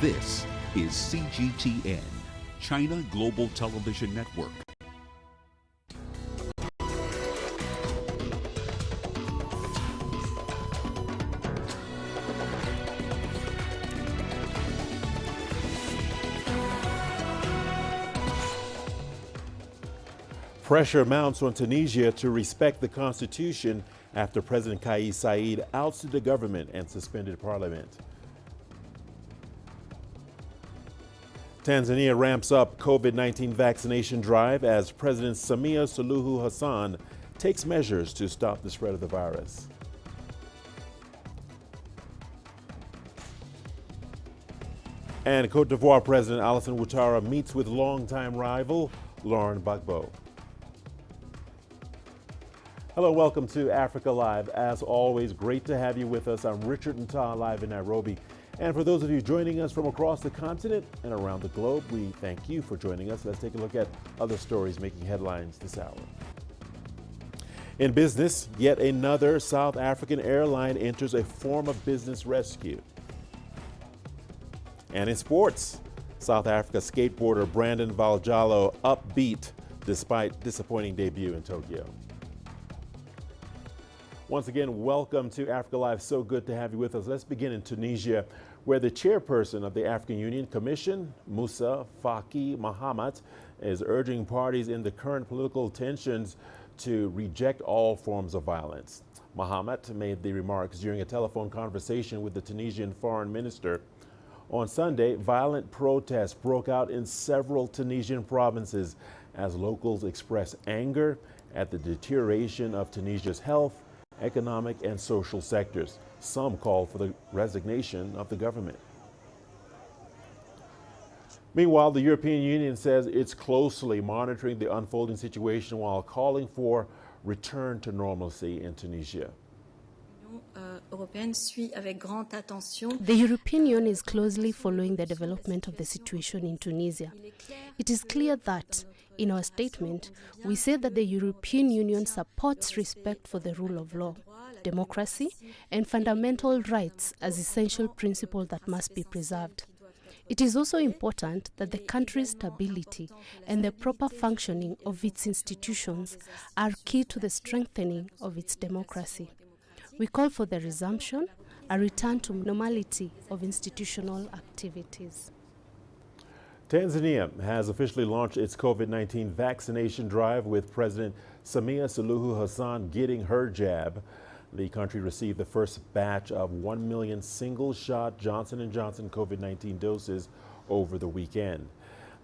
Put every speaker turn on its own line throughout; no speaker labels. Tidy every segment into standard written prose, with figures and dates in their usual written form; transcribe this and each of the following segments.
This is CGTN, China Global Television Network.
Pressure mounts on Tunisia to respect the constitution after President Kais Saied ousted the government and suspended parliament. Tanzania ramps up COVID-19 vaccination drive as President Samia Suluhu Hassan takes measures to stop the spread of the virus. And Cote d'Ivoire President Alassane Ouattara meets with longtime rival Laurent Gbagbo. Hello, welcome to Africa Live. As always, great to have you with us. I'm Richard Nta, live in Nairobi. And for those of you joining us from across the continent and around the globe, we thank you for joining us. Let's take a look at other stories making headlines this hour. In business, yet another South African airline enters a form of business rescue. And in sports, South Africa skateboarder Brandon Valjalo upbeat despite disappointing debut in Tokyo. Once again, welcome to Africa Live. So good to have you with us. Let's begin in Tunisia, where the chairperson of the African Union Commission, Moussa Faki Mahamat, is urging parties in the current political tensions to reject all forms of violence. Mahamat made the remarks during a telephone conversation with the Tunisian foreign minister. On Sunday, violent protests broke out in several Tunisian provinces as locals expressed anger at the deterioration of Tunisia's health, economic and social sectors. Some called for the resignation of the government. Meanwhile, the European Union says it's closely monitoring the unfolding situation while calling for return to normalcy in Tunisia.
The European Union is closely following the development of the situation in Tunisia. It is clear that, in our statement, we say that the European Union supports respect for the rule of law, democracy, and fundamental rights as essential principles that must be preserved. It is also important that the country's stability and the proper functioning of its institutions are key to the strengthening of its democracy. We call for the resumption, a return to normality of institutional activities.
Tanzania has officially launched its COVID-19 vaccination drive with President Samia Suluhu Hassan getting her jab. The country received the first batch of 1 million single-shot Johnson & Johnson COVID-19 doses over the weekend.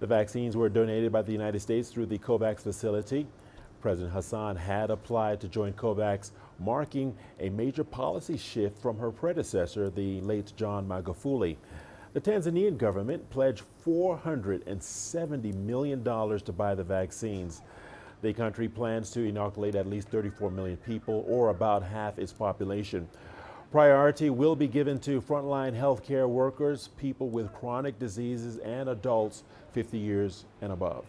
The vaccines were donated by the United States through the COVAX facility. President Hassan had applied to join COVAX, marking a major policy shift from her predecessor, the late John Magufuli. The Tanzanian government pledged $470 million to buy the vaccines. The country plans to inoculate at least 34 million people, or about half its population. Priority will be given to frontline healthcare workers, people with chronic diseases, and adults 50 years and above.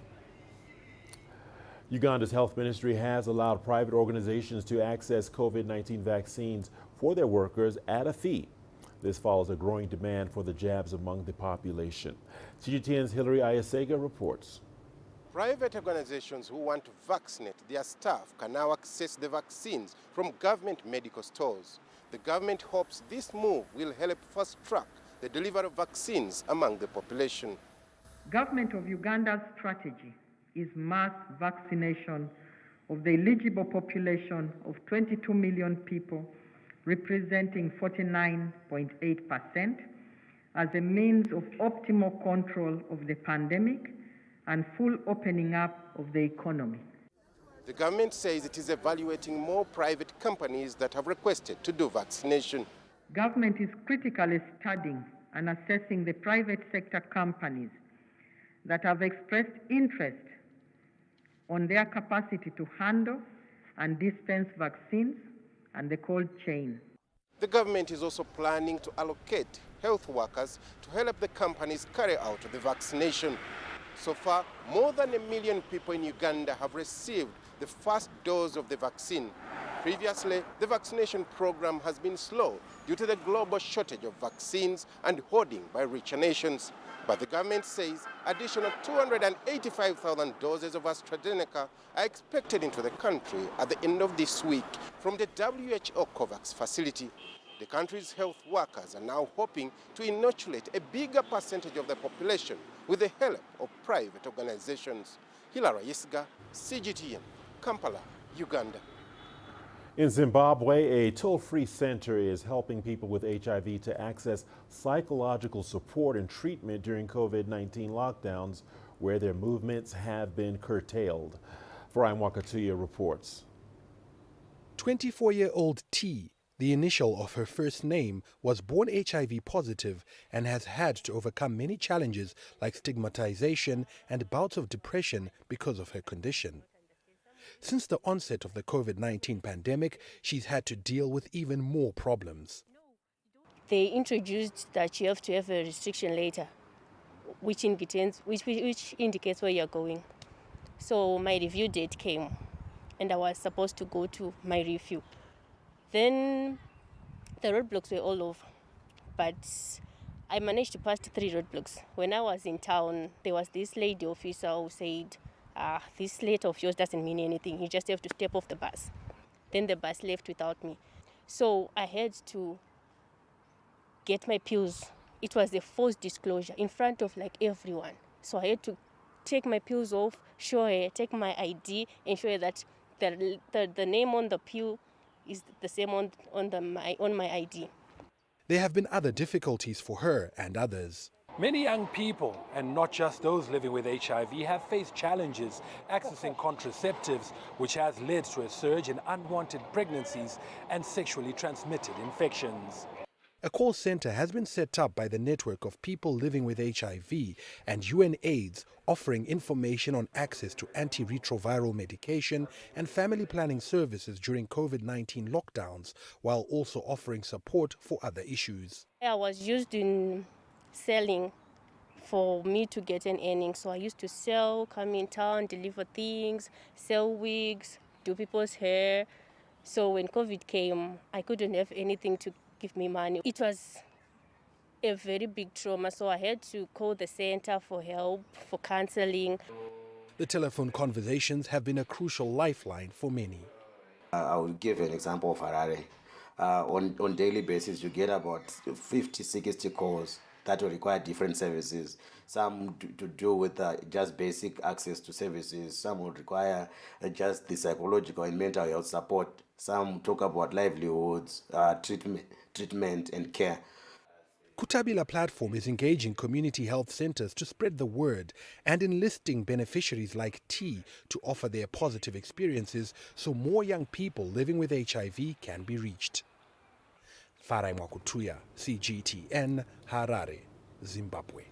Uganda's health ministry has allowed private organizations to access COVID-19 vaccines for their workers at a fee. This follows a growing demand for the jabs among the population. CGTN's Hilary Ayasega reports.
Private organizations who want to vaccinate their staff can now access the vaccines from government medical stores. The government hopes this move will help fast-track the delivery of vaccines among the population.
Government of Uganda's strategy is mass vaccination of the eligible population of 22 million people, representing 49.8%, as a means of optimal control of the pandemic and full opening up of the economy.
The government says it is evaluating more private companies that have requested to do vaccination.
Government is critically studying and assessing the private sector companies that have expressed interest on their capacity to handle and dispense vaccines and the cold chain.
The government is also planning to allocate health workers to help the companies carry out the vaccination. So far, more than 1 million people in Uganda have received the first dose of the vaccine. Previously, the vaccination program has been slow due to the global shortage of vaccines and hoarding by richer nations. But the government says additional 285,000 doses of AstraZeneca are expected into the country at the end of this week from the WHO COVAX facility. The country's health workers are now hoping to inoculate a bigger percentage of the population with the help of private organizations. Hilary Yisga, CGTN, Kampala, Uganda.
In Zimbabwe, a toll-free center is helping people with HIV to access psychological support and treatment during COVID-19 lockdowns where their movements have been curtailed. Brian Wakatuya reports.
24-year-old T, the initial of her first name, was born HIV positive and has had to overcome many challenges like stigmatization and bouts of depression because of her condition. Since the onset of the COVID-19 pandemic, she's had to deal with even more problems.
They introduced that you have to have a restriction letter, which indicates where you're going. So my review date came, and I was supposed to go to my review. Then the roadblocks were all over, but I managed to pass 3 roadblocks. When I was in town, there was this lady officer who said, this letter of yours doesn't mean anything. You just have to step off the bus. Then the bus left without me. So I had to get my pills. It was a forced disclosure in front of everyone. So I had to take my pills off, show her, take my ID, and show her that the name on the pill is the same on my ID.
There have been other difficulties for her and others.
Many young people, and not just those living with HIV, have faced challenges accessing contraceptives, which has led to a surge in unwanted pregnancies and sexually transmitted infections.
A call center has been set up by the network of people living with HIV and UNAIDS, offering information on access to antiretroviral medication and family planning services during COVID-19 lockdowns, while also offering support for other issues.
I was used in selling for me to get an earning. So I used to sell, come in town, deliver things, sell wigs, do people's hair. So when COVID came, I couldn't have anything to give me money. It was a very big trauma, so I had to call the center for help, for counseling.
The telephone conversations have been a crucial lifeline for many.
I will give an example of Harare. On daily basis, you get about 50, 60 calls that will require different services. Some to do with just basic access to services. Some will require just the psychological and mental health support. Some talk about livelihoods, treatment and care.
Kutabila platform is engaging community health centers to spread the word and enlisting beneficiaries like T to offer their positive experiences so more young people living with HIV can be reached. Farai Mwakutuya, CGTN, Harare, Zimbabwe.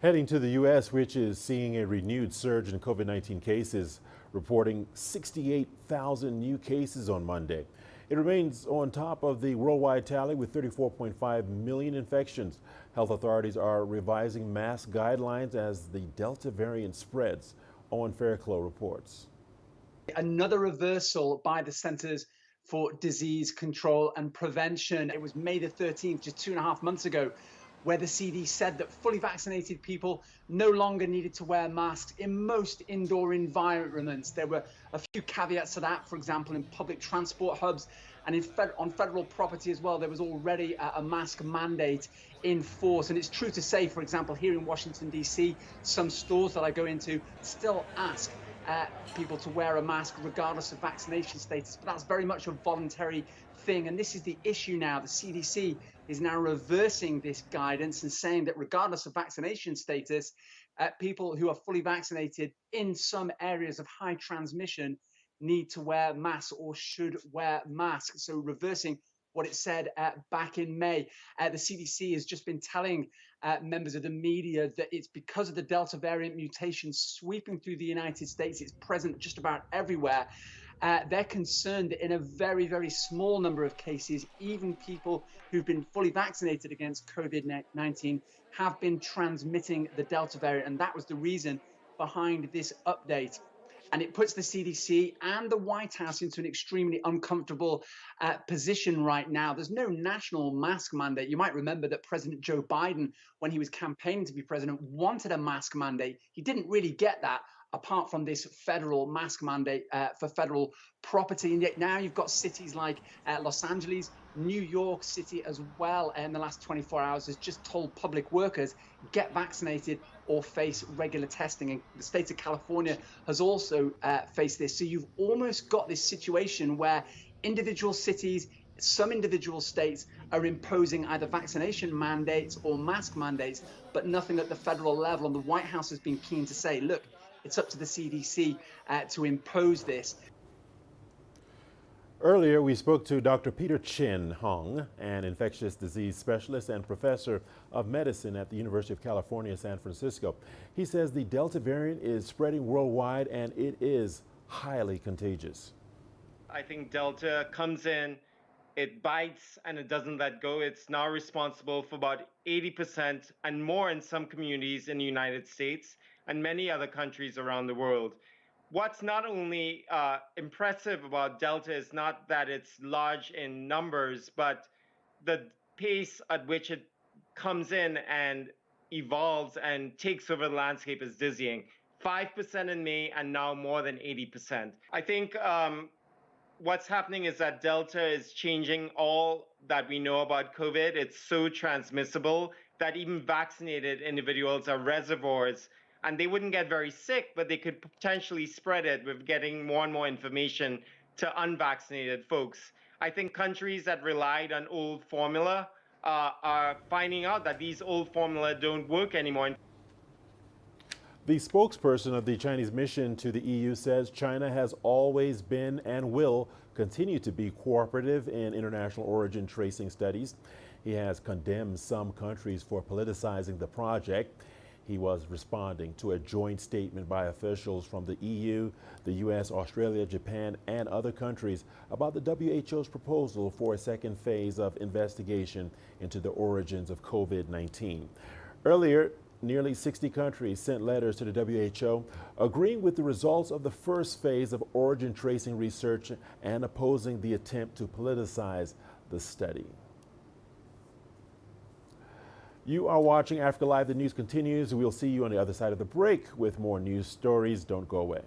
Heading to the U.S., which is seeing a renewed surge in COVID-19 cases, reporting 68,000 new cases on Monday. It remains on top of the worldwide tally with 34.5 million infections. Health authorities are revising mask guidelines as the Delta variant spreads. Owen Fairclough reports.
Another reversal by the Centers for Disease Control and Prevention. It was May the 13th, just 2.5 months ago, where the CD said that fully vaccinated people no longer needed to wear masks in most indoor environments. There were a few caveats to that, for example, in public transport hubs and on federal property as well. There was already a mask mandate in force. And it's true to say, for example, here in Washington, D.C., some stores that I go into still ask people to wear a mask regardless of vaccination status, but that's very much a voluntary thing. And this is the issue now. The CDC is now reversing this guidance and saying that regardless of vaccination status, people who are fully vaccinated in some areas of high transmission need to wear masks or should wear masks. So reversing what it said back in May. The CDC has just been telling members of the media that it's because of the Delta variant mutation sweeping through the United States. It's present just about everywhere. They're concerned that in a very, very small number of cases, even people who've been fully vaccinated against COVID-19 have been transmitting the Delta variant. And that was the reason behind this update. And it puts the CDC and the White House into an extremely uncomfortable position right now. There's no national mask mandate. You might remember that President Joe Biden, when he was campaigning to be president, wanted a mask mandate. He didn't really get that, apart from this federal mask mandate for federal property. And yet now you've got cities like Los Angeles, New York City as well, in the last 24 hours has just told public workers, get vaccinated or face regular testing. And the state of California has also faced this. So you've almost got this situation where individual cities, some individual states are imposing either vaccination mandates or mask mandates, but nothing at the federal level. And the White House has been keen to say, look, it's up to the CDC to impose this.
Earlier, we spoke to Dr. Peter Chin Hong, an infectious disease specialist and professor of medicine at the University of California, San Francisco. He says the Delta variant is spreading worldwide and it is highly contagious.
I think Delta comes in, it bites, and it doesn't let go. It's now responsible for about 80% and more in some communities in the United States and many other countries around the world. What's not only impressive about Delta is not that it's large in numbers, but the pace at which it comes in and evolves and takes over the landscape is dizzying. 5% in May and now more than 80%. I think what's happening is that Delta is changing all that we know about COVID. It's so transmissible that even vaccinated individuals are reservoirs. And they wouldn't get very sick, but they could potentially spread it with getting more and more information to unvaccinated folks. I think countries that relied on old formula are finding out that these old formula don't work anymore.
The spokesperson of the Chinese mission to the EU says China has always been and will continue to be cooperative in international origin tracing studies. He has condemned some countries for politicizing the project. He was responding to a joint statement by officials from the EU, the US, Australia, Japan, and other countries about the WHO's proposal for a second phase of investigation into the origins of COVID-19. Earlier, nearly 60 countries sent letters to the WHO agreeing with the results of the first phase of origin tracing research and opposing the attempt to politicize the study. You are watching Africa Live. The news continues. We'll see you on the other side of the break with more news stories. Don't go away.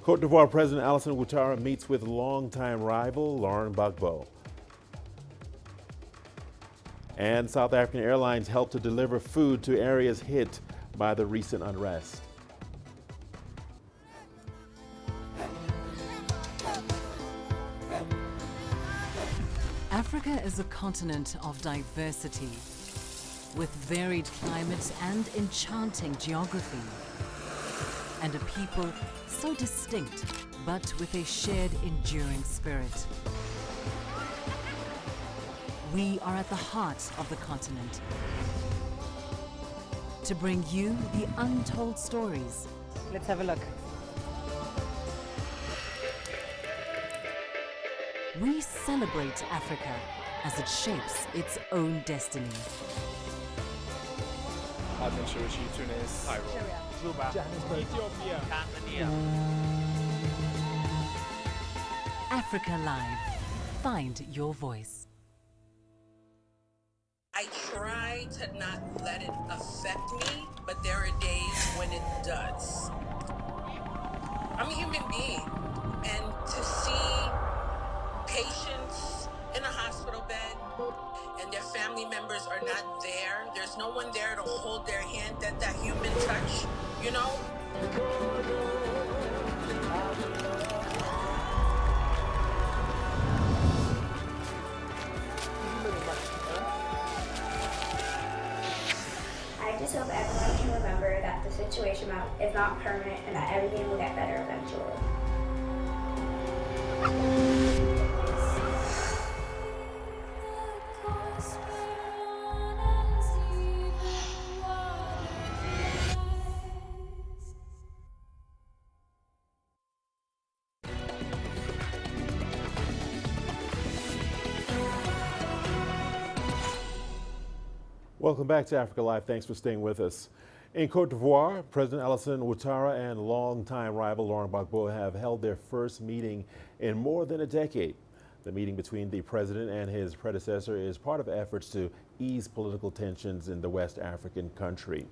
Côte d'Ivoire President Alassane Ouattara meets with longtime rival Laurent Gbagbo. And South African Airlines helped to deliver food to areas hit by the recent unrest.
Africa is a continent of diversity, with varied climates and enchanting geography, and a people so distinct, but with a shared enduring spirit. We are at the heart of the continent to bring you the untold stories.
Let's have a look.
We celebrate Africa as it shapes its own destiny.
Tunis, Cairo, Juba, Ethiopia, Tanzania.
Africa Live. Find your voice.
I try to not let it affect me, but there are days when it does. I'm a human being, and to see patients in a hospital bed and their family members are not there, there's no one there to hold their hand, that human touch, you know?
I just hope everyone can remember that the situation is not permanent and that everything will get better eventually.
Welcome back to Africa Live. Thanks for staying with us. In Cote d'Ivoire, President Alassane Ouattara and longtime rival Laurent Gbagbo have held their first meeting in more than a decade. The meeting between the president and his predecessor is part of efforts to ease political tensions in the West African country.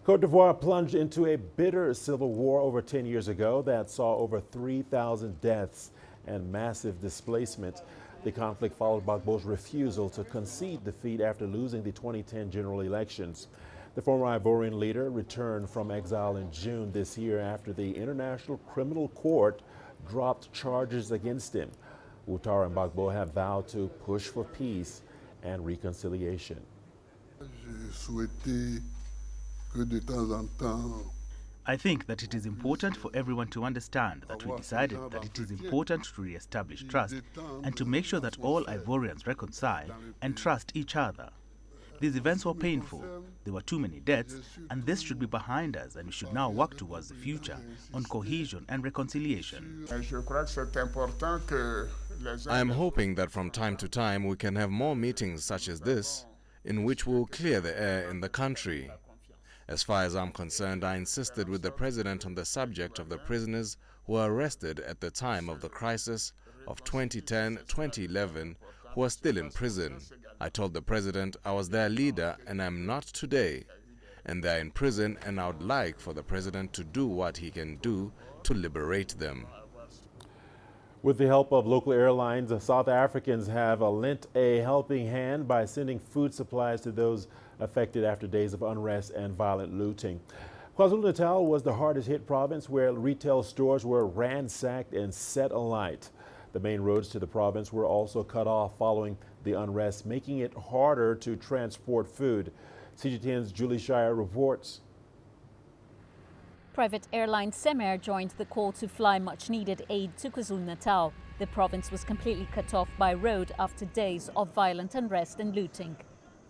Cote d'Ivoire plunged into a bitter civil war over 10 years ago that saw over 3,000 deaths and massive displacement. The conflict followed Gbagbo's refusal to concede defeat after losing the 2010 general elections. The former Ivorian leader returned from exile in June this year after the International Criminal Court dropped charges against him. Ouattara and Gbagbo have vowed to push for peace and reconciliation.
I think that it is important for everyone to understand that we decided that it is important to re-establish trust and to make sure that all Ivorians reconcile and trust each other. These events were painful, there were too many deaths, and this should be behind us, and we should now work towards the future on cohesion and reconciliation.
I am hoping that from time to time we can have more meetings such as this, in which we will clear the air in the country. As far as I'm concerned, I insisted with the president on the subject of the prisoners who were arrested at the time of the crisis of 2010-2011 who are still in prison. I told the president I was their leader and I'm not today. And they're in prison and I would like for the president to do what he can do to liberate them.
With the help of local airlines, the South Africans have lent a helping hand by sending food supplies to those affected after days of unrest and violent looting. KwaZulu-Natal was the hardest hit province where retail stores were ransacked and set alight. The main roads to the province were also cut off following the unrest, making it harder to transport food. CGTN's Julie Shire reports.
Private airline Semair joined the call to fly much-needed aid to KwaZulu-Natal. The province was completely cut off by road after days of violent unrest and looting.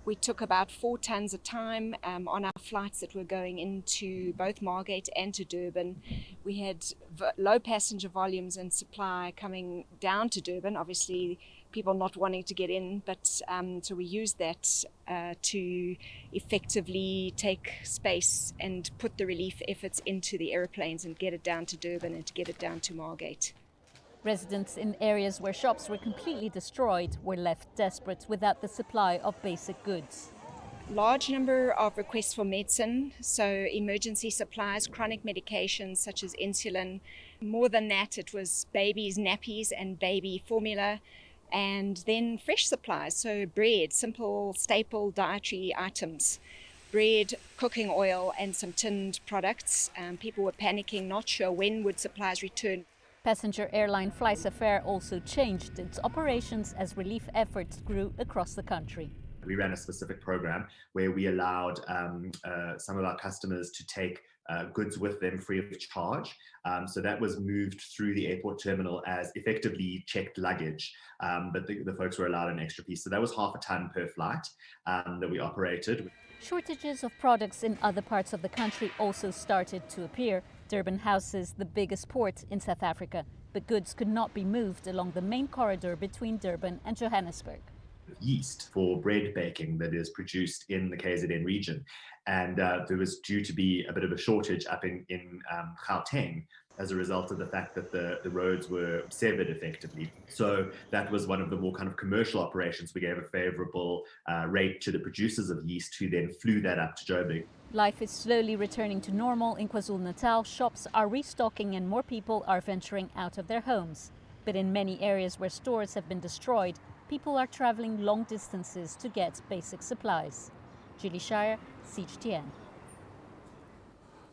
We took about 4 tons a time on our flights that were going into both Margate and to Durban. We had low passenger volumes and supply coming down to Durban, obviously people not wanting to get in, but so we used that to effectively take space and put the relief efforts into the aeroplanes and get it down to Durban and to get it down to Margate.
Residents in areas where shops were completely destroyed were left desperate without the supply of basic goods.
Large number of requests for medicine, so emergency supplies, chronic medications such as insulin. More than that, it was babies' nappies and baby formula, and then fresh supplies, so bread, simple staple dietary items. Bread, cooking oil and some tinned products. People were panicking, not sure when would supplies return.
Passenger airline FlySafair also changed its operations as relief efforts grew across the country.
We ran a specific program where we allowed some of our customers to take goods with them free of charge. So that was moved through the airport terminal as effectively checked luggage, but the folks were allowed an extra piece. So that was half a ton per flight that we operated.
Shortages of products in other parts of the country also started to appear. Durban houses the biggest port in South Africa, but goods could not be moved along the main corridor between Durban and Johannesburg.
Yeast for bread baking that is produced in the KZN region, and there was due to be a bit of a shortage up in Gauteng as a result of the fact that the roads were severed effectively. So that was one of the more kind of commercial operations. We gave a favourable rate to the producers of yeast who then flew that up to Joburg.
Life is slowly returning to normal in KwaZulu-Natal. Shops are restocking and more people are venturing out of their homes. But in many areas where stores have been destroyed, people are travelling long distances to get basic supplies. Julie Shire, CGTN.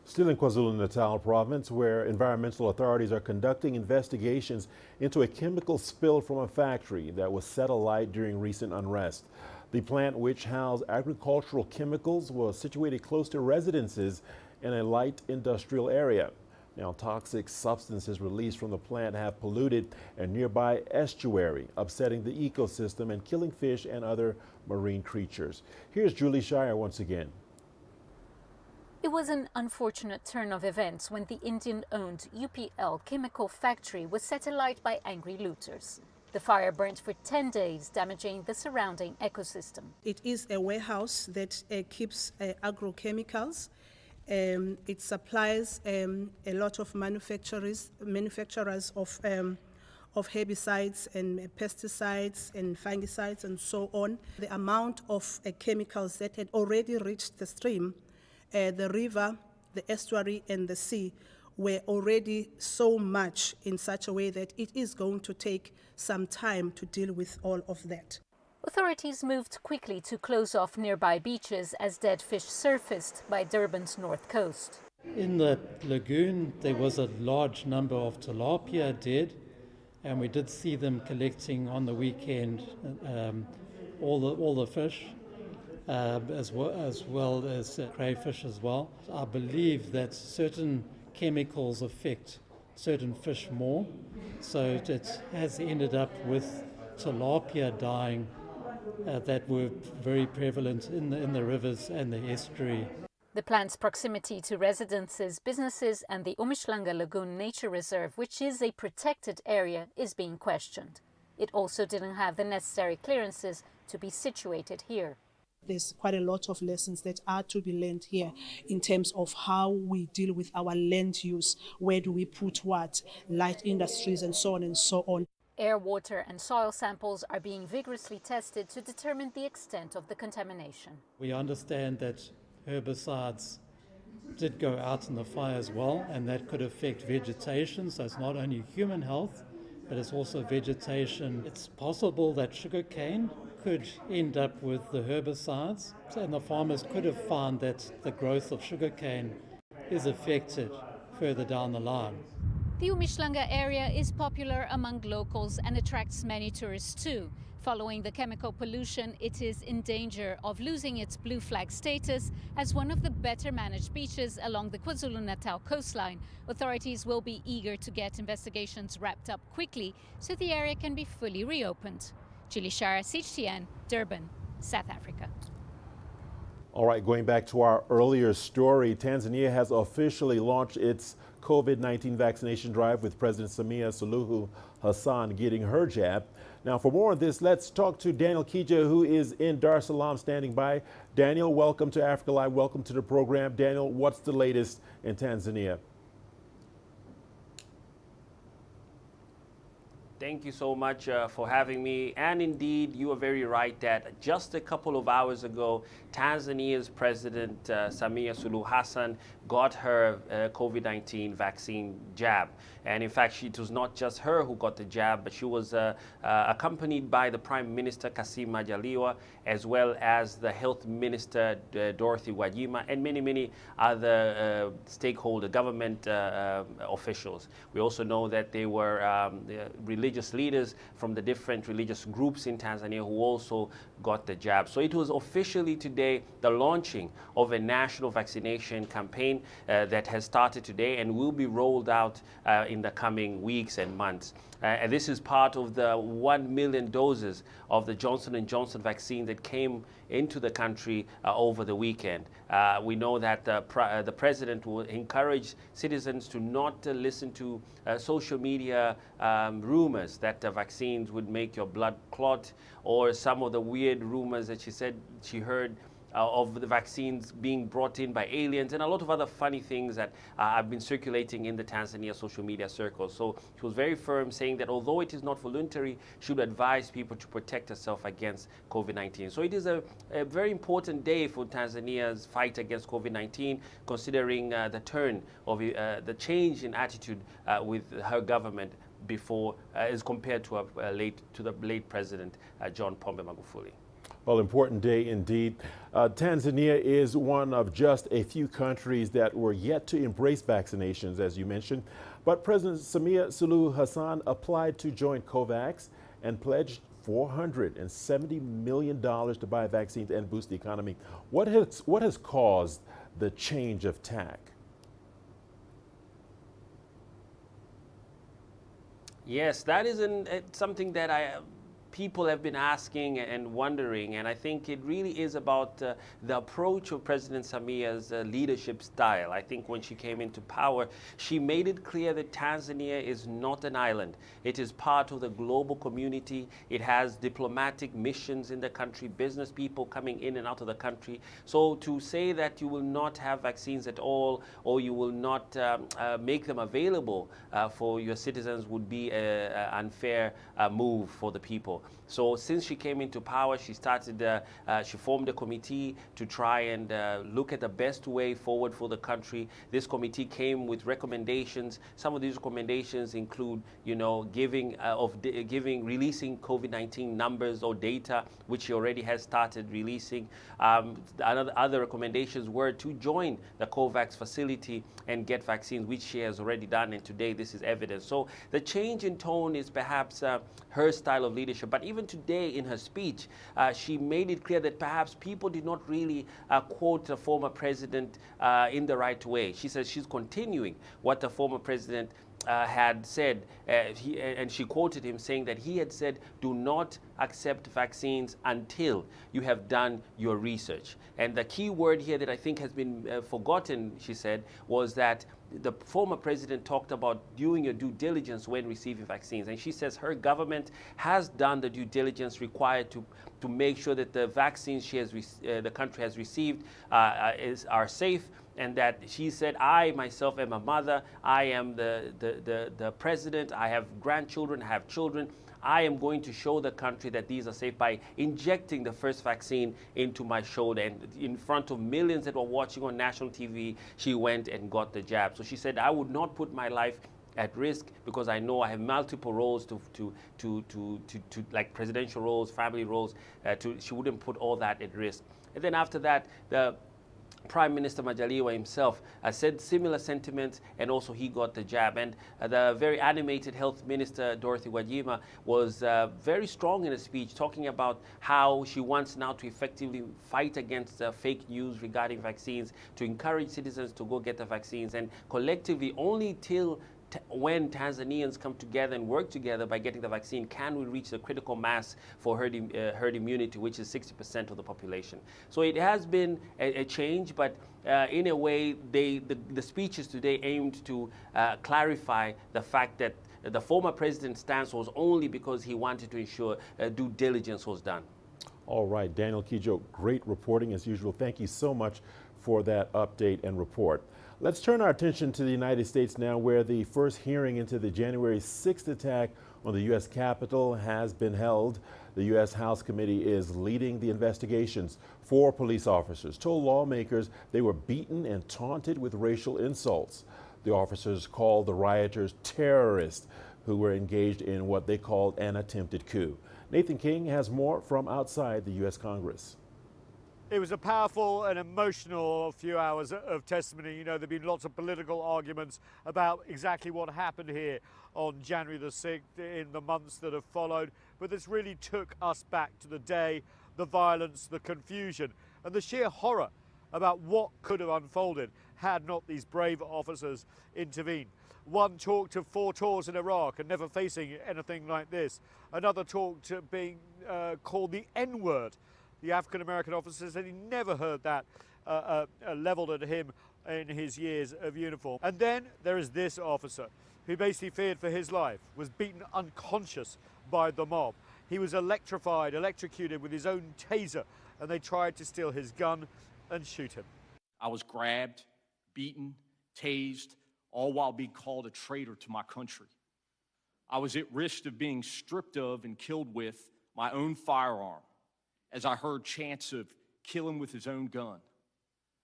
Still in KwaZulu-Natal province, where environmental authorities are conducting investigations into a chemical spill from a factory that was set alight during recent unrest. The plant, which housed agricultural chemicals, was situated close to residences in a light industrial area. Now, toxic substances released from the plant have polluted a nearby estuary, upsetting the ecosystem and killing fish and other marine creatures. Here's Julie Shire once again.
It was an unfortunate turn of events when the Indian-owned UPL chemical factory was set alight by angry looters. The fire burnt for 10 days, damaging the surrounding ecosystem.
It is a warehouse that keeps agrochemicals, It supplies a lot of manufacturers of herbicides and pesticides and fungicides and so on. The amount of chemicals that had already reached the stream, the river, the estuary and the sea were already so much in such a way that it is going to take some time to deal with all of that.
Authorities moved quickly to close off nearby beaches as dead fish surfaced by Durban's north coast.
In the lagoon, there was a large number of tilapia dead, and we did see them collecting on the weekend all the fish, as well as crayfish as well. I believe that certain chemicals affect certain fish more, so it has ended up with tilapia dying that were very prevalent in the rivers and the estuary.
The plant's proximity to residences, businesses and the Umhlanga Lagoon Nature Reserve, which is a protected area, is being questioned. It also didn't have the necessary clearances to be situated here.
There's quite a lot of lessons that are to be learned here in terms of how we deal with our land use, where do we put what, light industries and so on and so on.
Air, water and soil samples are being vigorously tested to determine the extent of the contamination.
We understand that herbicides did go out in the fire as well, and that could affect vegetation, so it's not only human health, but it's also vegetation. It's possible that sugarcane could end up with the herbicides, and the farmers could have found that the growth of sugarcane is affected further down the line.
The Umhlanga area is popular among locals and attracts many tourists too. Following the chemical pollution, it is in danger of losing its blue flag status as one of the better managed beaches along the KwaZulu-Natal coastline. Authorities will be eager to get investigations wrapped up quickly so the area can be fully reopened. Julie Shara, CGTN, Durban, South Africa.
All right, going back to our earlier story, Tanzania has officially launched its COVID-19 vaccination drive with President Samia Suluhu Hassan getting her jab. Now, for more on this, let's talk to Daniel Kija, who is in Dar es Salaam standing by. Daniel, welcome to Africa Live. Welcome to the program. Daniel, what's the latest in Tanzania?
Thank you so much for having me. And indeed, you are very right that just a couple of hours ago, Tanzania's President Samia Suluhu Hassan got her COVID-19 vaccine jab. And in fact, it was not just her who got the jab, but she was accompanied by the Prime Minister Kassim Majaliwa, as well as the Health Minister Dorothy Gwajima, and many other stakeholder government officials. We also know that they were religious leaders from the different religious groups in Tanzania who also got the jab. So it was officially today the launching of a national vaccination campaign that has started today and will be rolled out in the coming weeks and months. And this is part of the 1 million doses of the Johnson & Johnson vaccine that came into the country over the weekend. We know that the president will encourage citizens to not listen to social media rumors that the vaccines would make your blood clot, or some of the weird rumors that she said she heard of the vaccines being brought in by aliens, and a lot of other funny things that have been circulating in the Tanzania social media circles. So she was very firm, saying that although it is not voluntary, she would advise people to protect herself against COVID-19. So it is a very important day for Tanzania's fight against COVID-19, considering the turn of the change in attitude with her government before, as compared to the late President John Pombe Magufuli.
Well, important day indeed. Tanzania is one of just a few countries that were yet to embrace vaccinations, as you mentioned. But President Samia Suluhu Hassan applied to join COVAX and pledged $470 million to buy vaccines and boost the economy. What has caused the change of tack?
Yes, that is something that people have been asking and wondering, and I think it really is about the approach of President Samia's leadership style. I think when she came into power, she made it clear that Tanzania is not an island. It is part of the global community. It has diplomatic missions in the country, business people coming in and out of the country. So to say that you will not have vaccines at all, or you will not make them available for your citizens would be an unfair move for the people. So since she came into power, she formed a committee to try and look at the best way forward for the country. This committee came with recommendations. Some of these recommendations include, releasing COVID-19 numbers or data, which she already has started releasing. Other recommendations were to join the COVAX facility and get vaccines, which she has already done, and today this is evidence. So the change in tone is perhaps her style of leadership. But even today in her speech, she made it clear that perhaps people did not really quote the former president in the right way. She says she's continuing what the former president had said, and she quoted him saying that he had said, do not accept vaccines until you have done your research. And the key word here that I think has been forgotten, she said, was that the former president talked about doing your due diligence when receiving vaccines. And she says her government has done the due diligence required to make sure that the vaccines the country has received are safe. And that she said, I myself am a mother, I am the president, I have grandchildren, I have children. I am going to show the country that these are safe by injecting the first vaccine into my shoulder. And in front of millions that were watching on national TV, she went and got the jab. So she said, I would not put my life at risk because I know I have multiple roles to like presidential roles, family roles. She wouldn't put all that at risk. And then after that, the Prime Minister Majaliwa himself said similar sentiments, and also he got the jab. And the very animated Health Minister Dorothy Gwajima was very strong in a speech, talking about how she wants now to effectively fight against fake news regarding vaccines, to encourage citizens to go get the vaccines, and collectively only till when Tanzanians come together and work together by getting the vaccine, can we reach the critical mass for herd immunity, which is 60% of the population. So it has been a change, but in a way, the speeches today aimed to clarify the fact that the former president's stance was only because he wanted to ensure due diligence was done.
All right, Daniel Kijo, great reporting as usual. Thank you so much for that update and report. Let's turn our attention to the United States now, where the first hearing into the January 6th attack on the U.S. Capitol has been held. The U.S. House Committee is leading the investigations. 4 police officers told lawmakers they were beaten and taunted with racial insults. The officers called the rioters terrorists who were engaged in what they called an attempted coup. Nathan King has more from outside the U.S. Congress.
It was a powerful and emotional few hours of testimony. There have been lots of political arguments about exactly what happened here on January the 6th in the months that have followed. But this really took us back to the day, the violence, the confusion, and the sheer horror about what could have unfolded had not these brave officers intervened. One talked of 4 tours in Iraq and never facing anything like this. Another talked of being called the N-word. The African-American officer said he never heard that leveled at him in his years of uniform. And then there is this officer who basically feared for his life, was beaten unconscious by the mob. He was electrocuted with his own taser, and they tried to steal his gun and shoot him.
I was grabbed, beaten, tased, all while being called a traitor to my country. I was at risk of being stripped of and killed with my own firearm, as I heard chants of kill him with his own gun.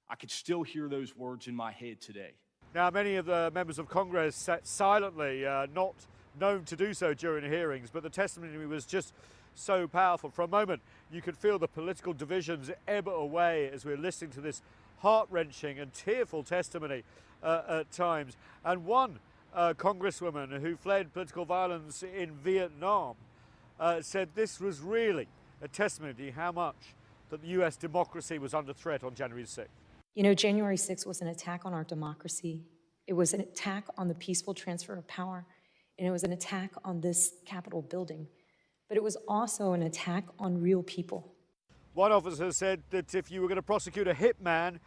I could still hear those words in my head today.
Now, many of the members of Congress sat silently, not known to do so during hearings, but the testimony was just so powerful. For a moment, you could feel the political divisions ebb away as we were listening to this heart-wrenching and tearful testimony at times. And one congresswoman who fled political violence in Vietnam said this was really a testimony to how much that the U.S. democracy was under threat on January 6th.
January 6th was an attack on our democracy. It was an attack on the peaceful transfer of power, and it was an attack on this Capitol building. but it was also an attack on real people.
One officer said that if you were going to prosecute a hitman,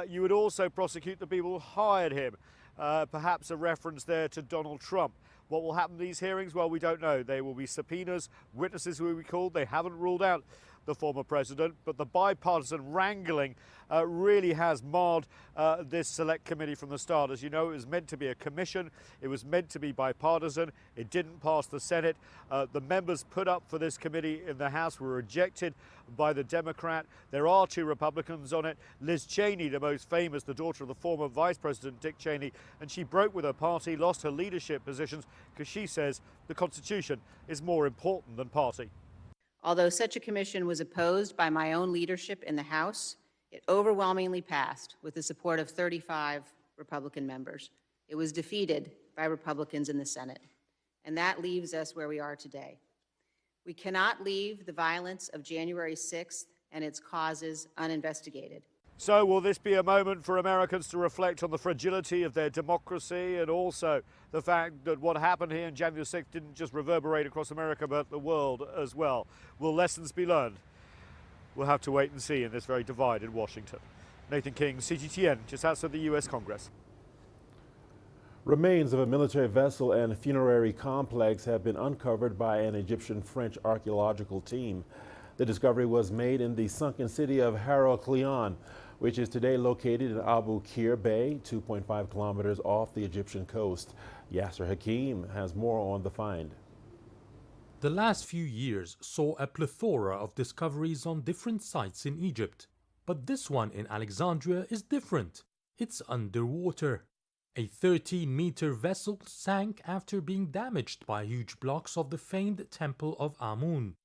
you would also prosecute the people who hired him. Perhaps a reference there to Donald Trump. What will happen in these hearings? Well, we don't know. There will be subpoenas, witnesses will be called. They haven't ruled out the former president, but the bipartisan wrangling really has marred this select committee from the start. As you know, it was meant to be a commission. It was meant to be bipartisan. It didn't pass the Senate. The members put up for this committee in the House were rejected by the Democrat. There are 2 Republicans on it. Liz Cheney, the most famous, the daughter of the former Vice President Dick Cheney, and she broke with her party, lost her leadership positions because she says the Constitution is more important than party.
Although such a commission was opposed by my own leadership in the House, it overwhelmingly passed with the support of 35 Republican members. It was defeated by Republicans in the Senate. And that leaves us where we are today. We cannot leave the violence of January 6th and its causes uninvestigated.
So will this be a moment for Americans to reflect on the fragility of their democracy and also the fact that what happened here on January 6th didn't just reverberate across America but the world as well? Will lessons be learned? We'll have to wait and see in this very divided Washington. Nathan King, CGTN, just outside the US Congress.
Remains of a military vessel and funerary complex have been uncovered by an Egyptian-French archaeological team. The discovery was made in the sunken city of Heraklion, which is today located in Abu Qir Bay, 2.5 kilometers off the Egyptian coast. Yasser Hakim has more on the find.
The last few years saw a plethora of discoveries on different sites in Egypt. But this one in Alexandria is different. It's underwater. A 13-meter vessel sank after being damaged by huge blocks of the famed Temple of Amun,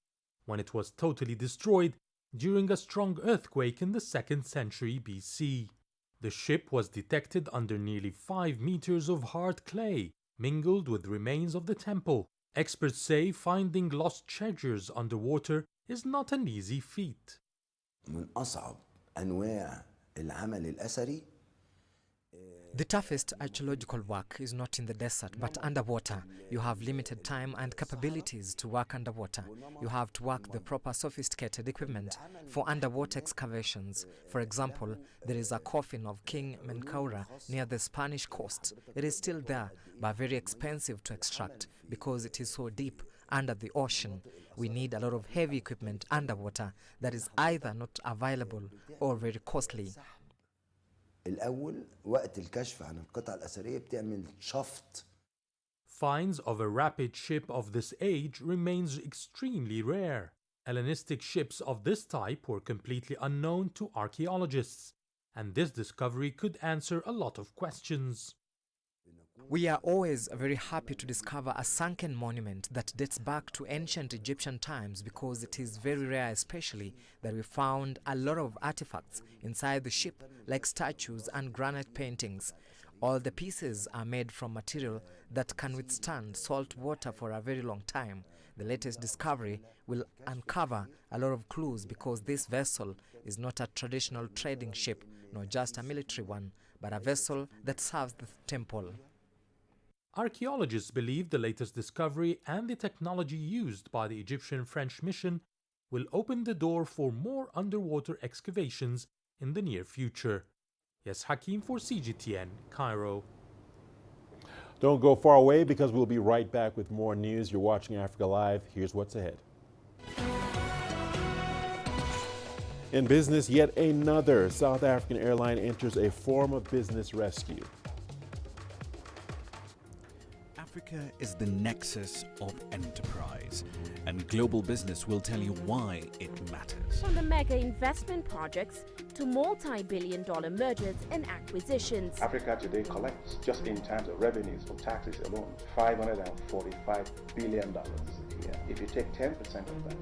when it was totally destroyed during a strong earthquake in the 2nd century BC. The ship was detected under nearly 5 meters of hard clay, mingled with remains of the temple. Experts say finding lost treasures underwater is not an easy feat.
The toughest archaeological work is not in the desert, but underwater. You have limited time and capabilities to work underwater. You have to work the proper sophisticated equipment for underwater excavations. For example, there is a coffin of King Menkaura near the Spanish coast. It is still there, but very expensive to extract because it is so deep under the ocean. We need a lot of heavy equipment underwater that is either not available or very costly.
Finds of a rapid ship of this age remains extremely rare. Hellenistic ships of this type were completely unknown to archaeologists, and this discovery could answer a lot of questions.
We are always very happy to discover a sunken monument that dates back to ancient Egyptian times because it is very rare, especially that we found a lot of artifacts inside the ship, like statues and granite paintings. All the pieces are made from material that can withstand salt water for a very long time. The latest discovery will uncover a lot of clues because this vessel is not a traditional trading ship, nor just a military one, but a vessel that serves the temple.
Archaeologists believe the latest discovery and the technology used by the Egyptian-French mission will open the door for more underwater excavations in the near future. Yes, Hakim for CGTN, Cairo.
Don't go far away because we'll be right back with more news. You're watching Africa Live. Here's what's ahead. In business, yet another South African airline enters a form of business rescue.
Africa is the nexus of enterprise, and global business will tell you why it matters.
From the mega investment projects to multi-billion-dollar mergers and acquisitions.
Africa today collects, just in terms of revenues from taxes alone, $545 billion a year. If you take 10% of that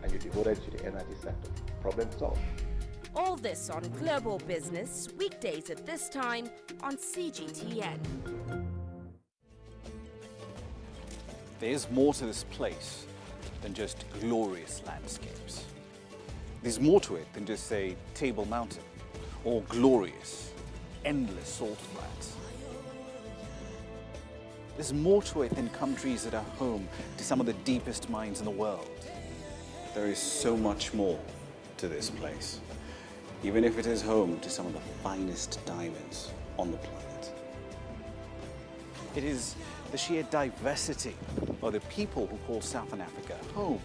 and you devote it to the energy sector, problem solved.
All this on Global Business, weekdays at this time on CGTN.
There's more to this place than just glorious landscapes. There's more to it than just, say, Table Mountain or glorious, endless salt flats. There's more to it than countries that are home to some of the deepest minds in the world. There is so much more to this place, even if it is home to some of the finest diamonds on the planet. It is the sheer diversity of the people who call Southern Africa home,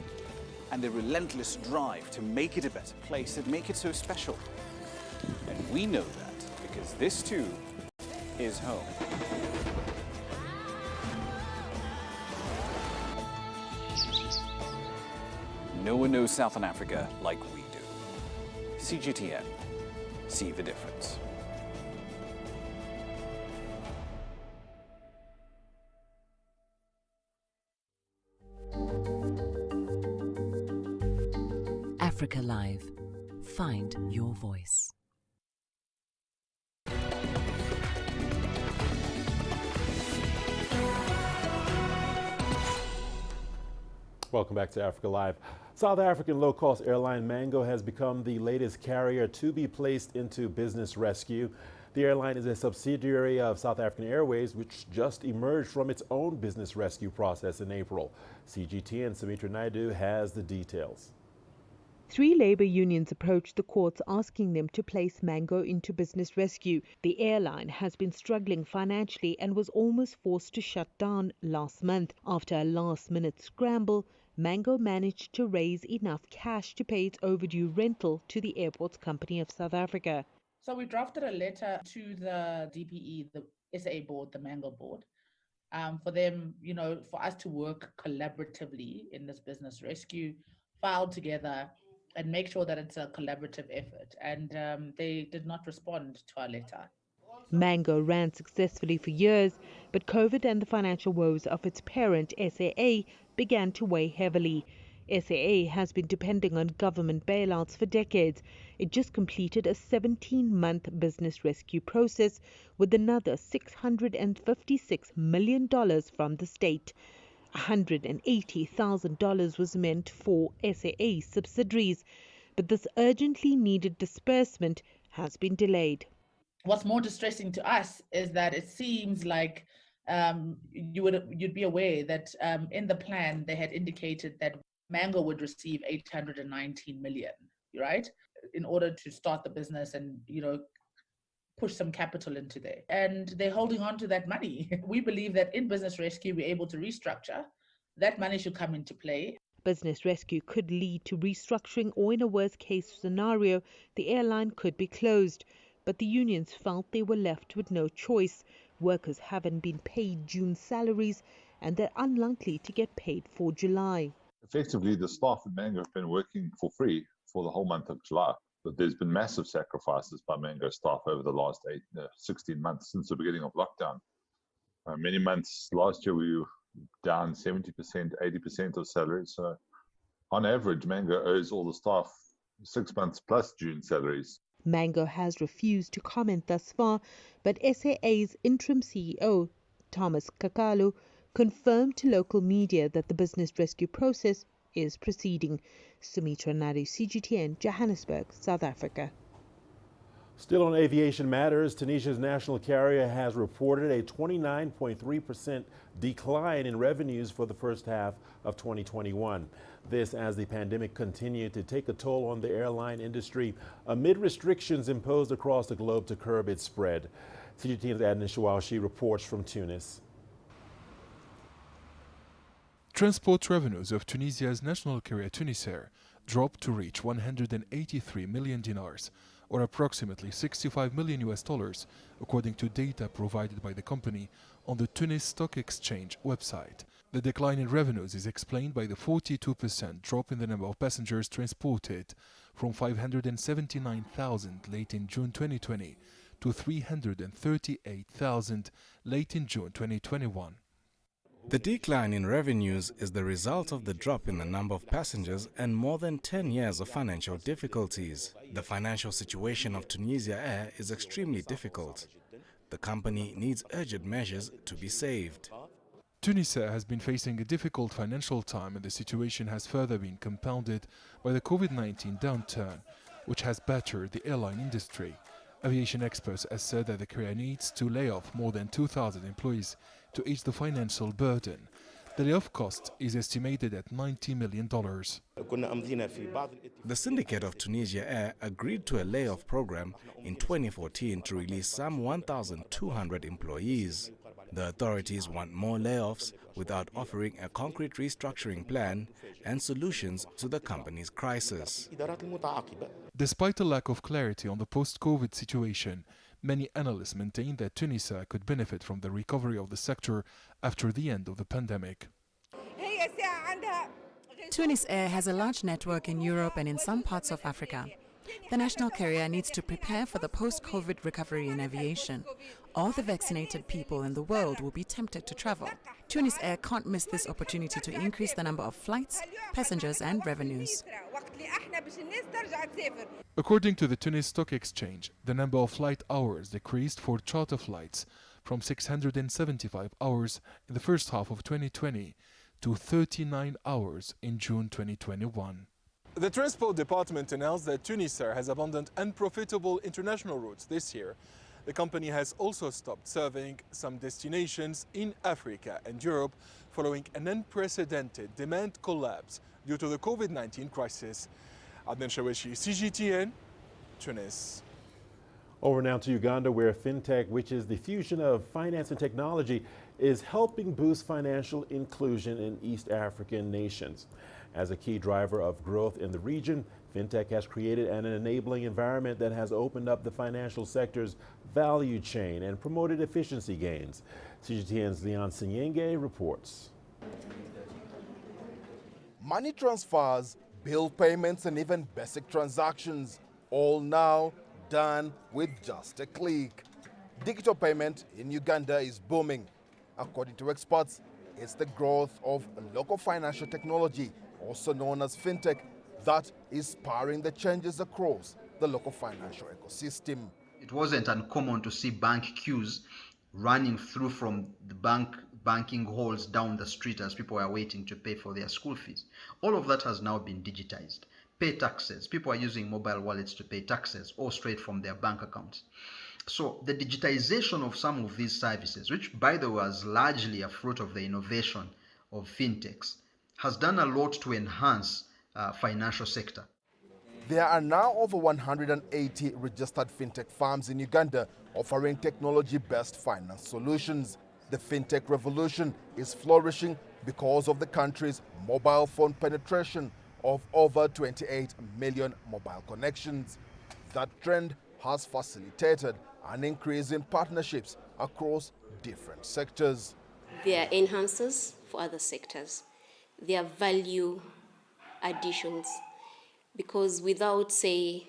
and the relentless drive to make it a better place that make it so special. And we know that because this too is home. No one knows Southern Africa like we do. CGTN, see the difference.
Africa Live. Find your voice.
Welcome back to Africa Live. South African low-cost airline Mango has become the latest carrier to be placed into business rescue. The airline is a subsidiary of South African Airways, which just emerged from its own business rescue process in April. CGTN Sumitra Naidu has the details.
3 labor unions approached the courts asking them to place Mango into business rescue. The airline has been struggling financially and was almost forced to shut down last month. After a last-minute scramble, Mango managed to raise enough cash to pay its overdue rental to the Airports Company of South Africa.
So we drafted a letter to the DPE, the SA board, the Mango board, for them, for us to work collaboratively in this business rescue, file together, and make sure that it's a collaborative effort. And they did not respond to our letter.
Mango ran successfully for years, but COVID and the financial woes of its parent, SAA, began to weigh heavily. SAA has been depending on government bailouts for decades. It just completed a 17-month business rescue process with another $656 million from the state. $180,000 was meant for SAA subsidiaries, but this urgently needed disbursement has been delayed.
What's more distressing to us is that it seems like you'd be aware that in the plan they had indicated that Mango would receive 819 million, right, in order to start the business and push some capital into there. And they're holding on to that money. We believe that in business rescue, we're able to restructure. That money should come into play.
Business rescue could lead to restructuring, or in a worst case scenario, the airline could be closed. But the unions felt they were left with no choice. Workers haven't been paid June salaries, and they're unlikely to get paid for July.
Effectively, the staff at Mango have been working for free for the whole month of July. But there's been massive sacrifices by Mango staff over the last 16 months since the beginning of lockdown. Many months last year, we were down 70%, 80% of salaries. So on average, Mango owes all the staff 6 months plus June salaries.
Mango has refused to comment thus far, but SAA's interim CEO, Thomas Kakalu, confirmed to local media that the business rescue process is proceeding. Sumitra Naidu, CGTN, Johannesburg, South Africa.
Still on aviation matters, Tunisia's national carrier has reported a 29.3% decline in revenues for the first half of 2021. This as the pandemic continued to take a toll on the airline industry amid restrictions imposed across the globe to curb its spread. CGTN's Adnan Shawashi reports from Tunis.
Transport revenues of Tunisia's national carrier Tunisair dropped to reach 183 million dinars, or approximately $65 million, according to data provided by the company on the Tunis Stock Exchange website. The decline in revenues is explained by the 42% drop in the number of passengers transported, from 579,000 late in June 2020 to 338,000 late in June 2021.
The decline in revenues is the result of the drop in the number of passengers and more than 10 years of financial difficulties. The financial situation of Tunisia Air is extremely difficult. The company needs urgent measures to be saved.
Tunisia has been facing a difficult financial time, and the situation has further been compounded by the COVID-19 downturn, which has battered the airline industry. Aviation experts have said that the carrier needs to lay off more than 2,000 employees to ease the financial burden. The layoff cost is estimated at $90 million.
The Syndicate of Tunisia Air agreed to a layoff program in 2014 to release some 1,200 employees. The authorities want more layoffs without offering a concrete restructuring plan and solutions to the company's crisis.
Despite a lack of clarity on the post-COVID situation, many analysts maintain that Tunisia could benefit from the recovery of the sector after the end of the pandemic.
Tunis Air has a large network in Europe and in some parts of Africa. The national carrier needs to prepare for the post-COVID recovery in aviation. All the vaccinated people in the world will be tempted to travel. Tunis Air can't miss this opportunity to increase the number of flights, passengers and revenues.
According to the Tunis Stock Exchange, the number of flight hours decreased for charter flights from 675 hours in the first half of 2020 to 39 hours in June 2021.
The Transport Department announced that Tunis Air has abandoned unprofitable international routes this year. The company has also stopped serving some destinations in Africa and Europe following an unprecedented demand collapse due to the COVID-19 crisis. Adnan Shaweshi, CGTN, Tunis.
Over now to Uganda, where fintech, which is the fusion of finance and technology, is helping boost financial inclusion in East African nations. As a key driver of growth in the region, fintech has created an enabling environment that has opened up the financial sector's value chain and promoted efficiency gains. CGTN's Leon Sinyenge reports.
Money transfers, bill payments, and even basic transactions, all now done with just a click. Digital payment in Uganda is booming. According to experts, it's the growth of local financial technology, also known as fintech, that is spurring the changes across the local financial ecosystem.
It wasn't uncommon to see bank queues running through from the banking halls down the street as people are waiting to pay for their school fees. All of that has now been digitized. Pay taxes. People are using mobile wallets to pay taxes or straight from their bank accounts. So the digitization of some of these services, which by the way was largely a fruit of the innovation of fintechs, has done a lot to enhance financial sector.
There are now over 180 registered fintech firms in Uganda offering technology-based finance solutions. The fintech revolution is flourishing because of the country's mobile phone penetration of over 28 million mobile connections. That trend has facilitated an increase in partnerships across different sectors.
They are enhancers for other sectors. They are value additions, because without the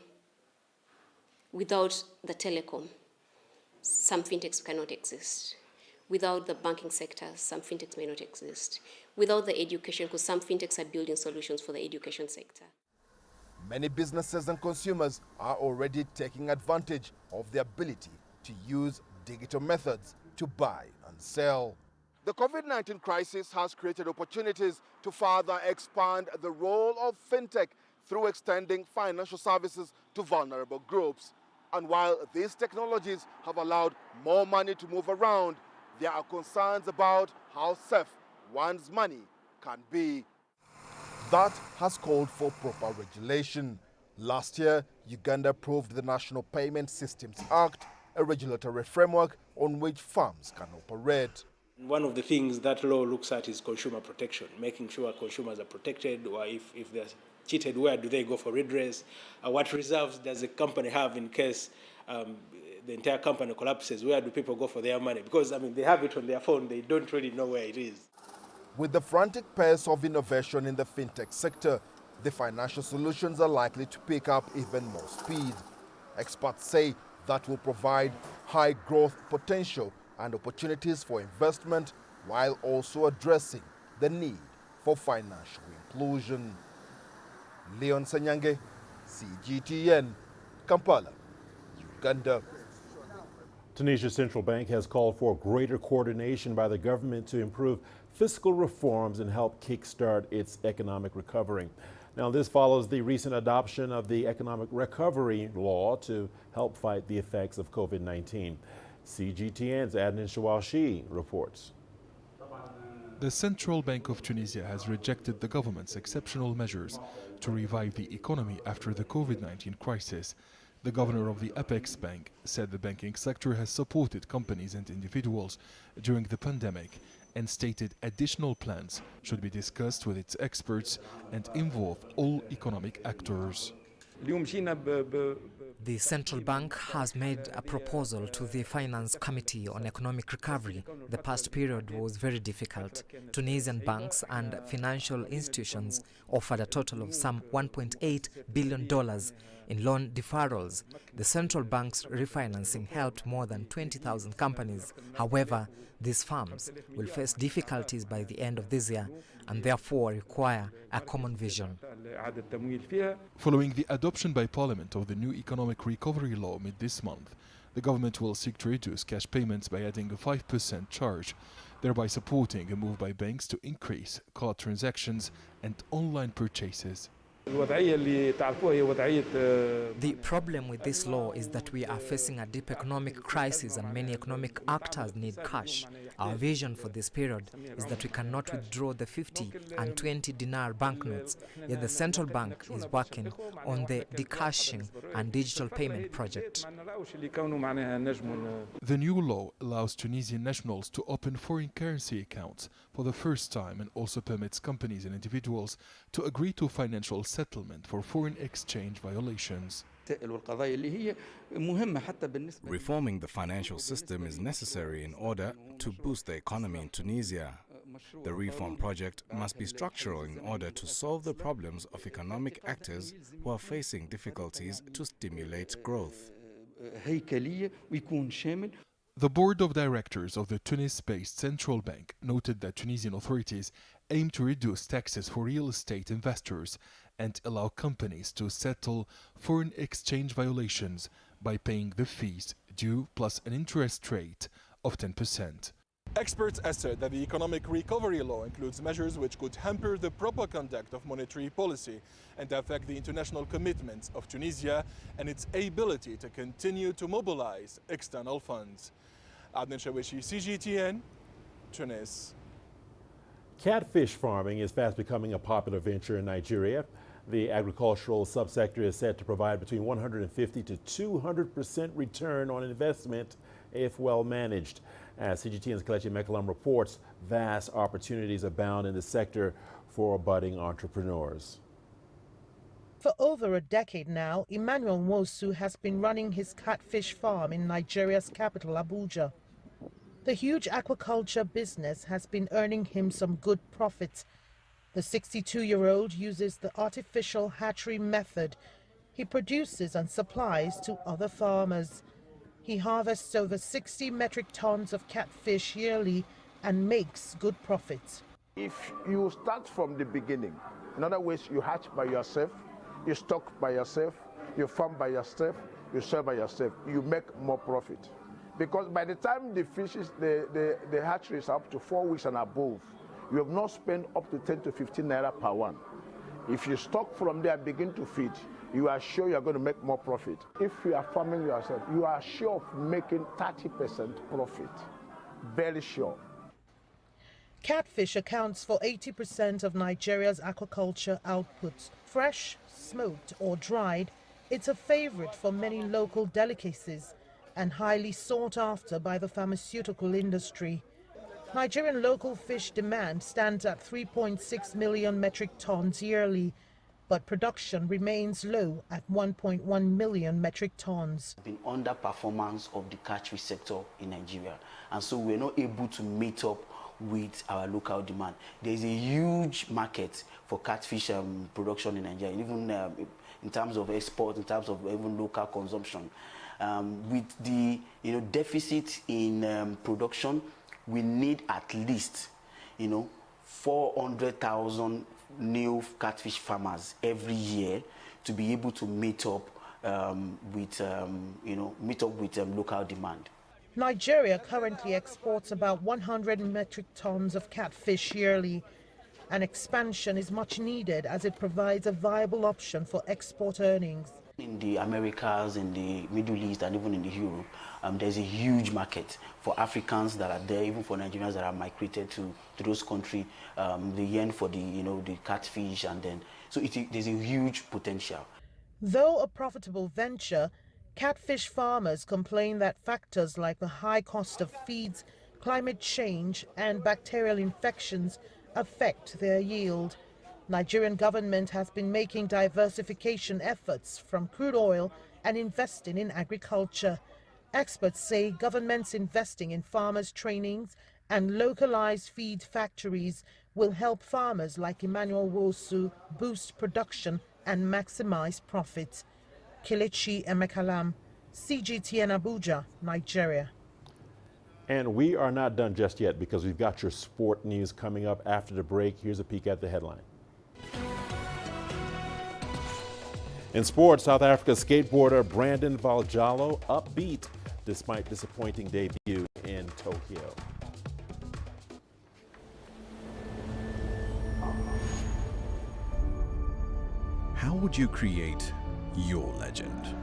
telecom, some fintechs cannot exist. Without the banking sector, some fintechs may not exist. Without the education, because some fintechs are building solutions for the education sector.
Many businesses and consumers are already taking advantage of the ability to use digital methods to buy and sell. The COVID-19 crisis has created opportunities to further expand the role of fintech through extending financial services to vulnerable groups. And while these technologies have allowed more money to move around, there are concerns about how safe one's money can be. That has called for proper regulation. Last year, Uganda approved the National Payment Systems Act, a regulatory framework on which firms can operate.
One of the things that law looks at is consumer protection, making sure consumers are protected, or if they're cheated, where do they go for redress? What reserves does a company have in case the entire company collapses? Where do people go for their money? Because, they have it on their phone, they don't really know where it is.
With the frantic pace of innovation in the fintech sector, the financial solutions are likely to pick up even more speed. Experts say that will provide high growth potential and opportunities for investment, while also addressing the need for financial inclusion. Leon Sanyange, CGTN, Kampala, Uganda.
Tunisia's central bank has called for greater coordination by the government to improve fiscal reforms and help kickstart its economic recovery. Now, this follows the recent adoption of the economic recovery law to help fight the effects of COVID-19. CGTN's Adnan Shaweshi reports.
The Central Bank of Tunisia has rejected the government's exceptional measures to revive the economy after the COVID-19 crisis. The governor of the Apex Bank said the banking sector has supported companies and individuals during the pandemic and stated additional plans should be discussed with its experts and involve all economic actors.
The central bank has made a proposal to the Finance Committee on Economic Recovery. The past period was very difficult. Tunisian banks and financial institutions offered a total of some $1.8 billion in loan deferrals. The central bank's refinancing helped more than 20,000 companies. However, these firms will face difficulties by the end of this year and therefore require a common vision.
Following the adoption by Parliament of the new economic recovery law mid this month, the government will seek to reduce cash payments by adding a 5% charge, thereby supporting a move by banks to increase card transactions and online purchases.
The problem with this law is that we are facing a deep economic crisis and many economic actors need cash. Our vision for this period is that we cannot withdraw the 50 and 20 dinar banknotes, yet the central bank is working on the decashing and digital payment project.
The new law allows Tunisian nationals to open foreign currency accounts for the first time and also permits companies and individuals to agree to financial settlement for foreign exchange violations.
Reforming the financial system is necessary in order to boost the economy in Tunisia. The reform project must be structural in order to solve the problems of economic actors who are facing difficulties to stimulate growth.
The board of directors of the Tunis-based central bank noted that Tunisian authorities aim to reduce taxes for real estate investors and allow companies to settle foreign exchange violations by paying the fees due plus an interest rate of 10%.
Experts assert that the economic recovery law includes measures which could hamper the proper conduct of monetary policy and affect the international commitments of Tunisia and its ability to continue to mobilize external funds. Adnan Shawishi, CGTN, Tunis.
Catfish farming is fast becoming a popular venture in Nigeria. The agricultural subsector is set to provide between 150 to 200% return on investment if well managed. As CGTN's Kelechi Mekalam reports, vast opportunities abound in the sector for budding entrepreneurs.
For over a decade now, Emmanuel Nwosu has been running his catfish farm in Nigeria's capital, Abuja. The huge aquaculture business has been earning him some good profits. The 62-year-old uses the artificial hatchery method. He produces and supplies to other farmers. He harvests over 60 metric tons of catfish yearly and makes good profits.
If you start from the beginning, in other words, you hatch by yourself, you stock by yourself, you farm by yourself, you sell by yourself, you make more profit. Because by the time the fishes, the hatchery is up to 4 weeks and above, you have not spent up to 10 to 15 naira per one. If you stock from there and begin to feed, you are sure you are going to make more profit. If you are farming yourself, you are sure of making 30% profit. Very sure.
Catfish accounts for 80% of Nigeria's aquaculture output. Fresh, smoked or dried, it's a favorite for many local delicacies and highly sought after by the pharmaceutical industry. Nigerian local fish demand stands at 3.6 million metric tons yearly, but production remains low at 1.1 million metric tons.
Been underperformance of the catfish sector in Nigeria, and so we're not able to meet up with our local demand. There is a huge market for catfish production in Nigeria, even in terms of export, in terms of even local consumption. With the deficit in production, we need at least 400,000 new catfish farmers every year to be able to meet up with local demand.
Nigeria currently exports about 100 metric tons of catfish yearly. An expansion is much needed as it provides a viable option for export earnings.
In the Americas, in the Middle East, and even in the Europe, there's a huge market for Africans that are there, even for Nigerians that are migrated to those countries. They yearn for the catfish, and then there's a huge potential.
Though a profitable venture, catfish farmers complain that factors like the high cost of feeds, climate change, and bacterial infections affect their yield. Nigerian government has been making diversification efforts from crude oil and investing in agriculture. Experts say governments investing in farmers' trainings and localized feed factories will help farmers like Emmanuel Wosu boost production and maximize profits. Kelechi Emekalam, CGTN Abuja, Nigeria.
And we are not done just yet because we've got your sport news coming up after the break. Here's a peek at the headline. In sports, South Africa's skateboarder Brandon Valjalo upbeat despite disappointing debut in Tokyo.
How would you create your legend?